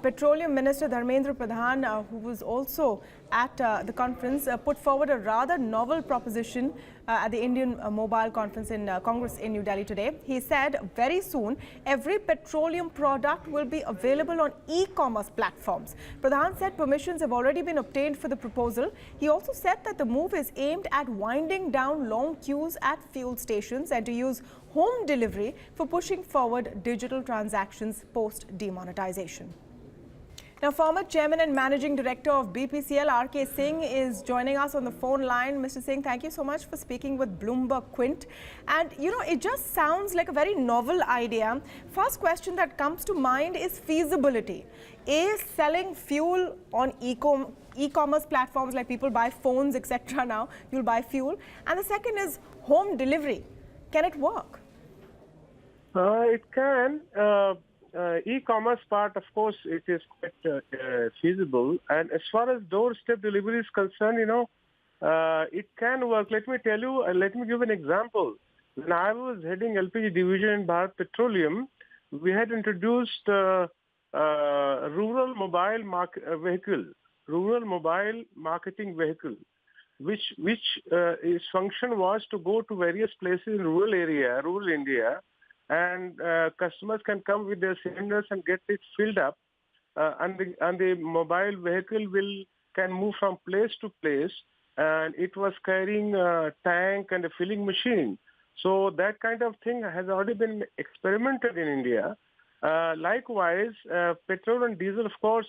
Petroleum Minister Dharmendra Pradhan, who was also at the conference, put forward a rather novel proposition at the Indian Mobile Conference in Congress in New Delhi today. He said very soon every petroleum product will be available on e-commerce platforms. Pradhan said permissions have already been obtained for the proposal. He also said that the move is aimed at winding down long queues at fuel stations and to use home delivery for pushing forward digital transactions post-demonetization. Now, former chairman and managing director of BPCL, RK Singh, is joining us on the phone line. Mr. Singh, thank you so much for speaking with BloombergQuint. And, you know, it just sounds like a very novel idea. First question that comes to mind is feasibility. Is selling fuel on e-commerce platforms, like people buy phones, etc. now, you'll buy fuel. And the second is home delivery. Can it work? It can. E-commerce part, of course, it is quite feasible. And as far as doorstep delivery is concerned, you know, it can work. Let me tell you, let me give an example. When I was heading LPG division in Bharat Petroleum, we had introduced rural mobile marketing vehicle, which its function was to go to various places in rural India, and customers can come with their cylinders and get it filled up, and the mobile vehicle can move from place to place, and it was carrying a tank and a filling machine. So that kind of thing has already been experimented in India. Likewise, petrol and diesel, of course,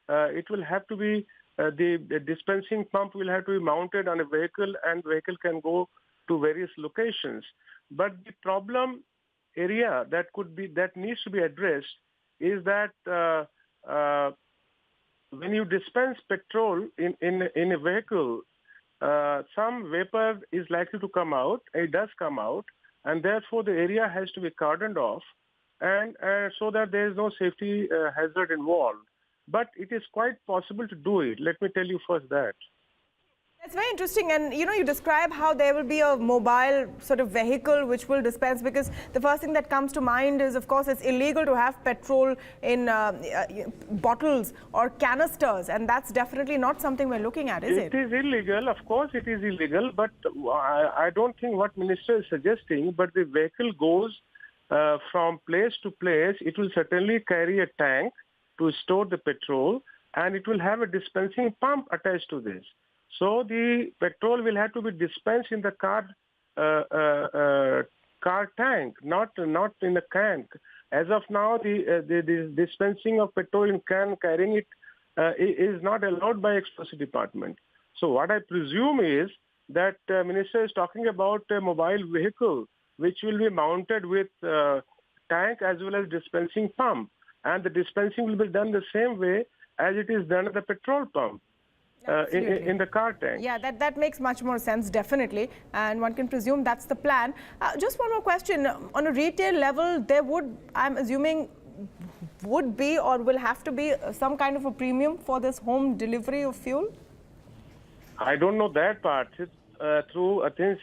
it will have to be, the dispensing pump will have to be mounted on a vehicle, and vehicle can go to various locations. But the problem area that needs to be addressed is that when you dispense petrol in a vehicle, some vapor is likely to come out. It does come out, and therefore the area has to be cordoned off, and so that there is no safety hazard involved. But it is quite possible to do it. Let me tell you first that. That's very interesting, and you know, you describe how there will be a mobile sort of vehicle which will dispense, because the first thing that comes to mind is, of course, it's illegal to have petrol in bottles or canisters, and that's definitely not something we're looking at, is it? It is illegal, of course it is illegal, but I don't think what Minister is suggesting, but the vehicle goes from place to place. It will certainly carry a tank to store the petrol, and it will have a dispensing pump attached to this. So the petrol will have to be dispensed in the car tank, not in the can. As of now, the dispensing of petrol in can, carrying it, is not allowed by Explosive Department. So what I presume is that Minister is talking about a mobile vehicle which will be mounted with tank as well as dispensing pump, and the dispensing will be done the same way as it is done at the petrol pump. In the car tank. Yeah, that makes much more sense, definitely, and one can presume that's the plan. Just one more question. On a retail level, there would, I'm assuming, would be or will have to be some kind of a premium for this home delivery of fuel? I don't know that part. Through I think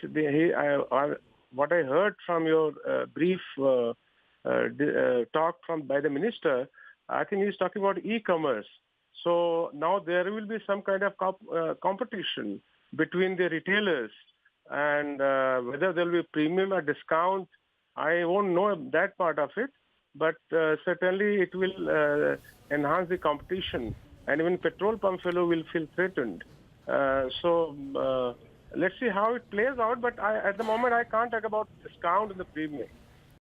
what I heard from your brief talk by the minister, I think he's talking about e-commerce. So now there will be some kind of competition between the retailers, and whether there will be premium or discount, I won't know that part of it, but certainly it will enhance the competition, and even petrol pump fellow will feel threatened. So let's see how it plays out, but at the moment I can't talk about discount and the premium.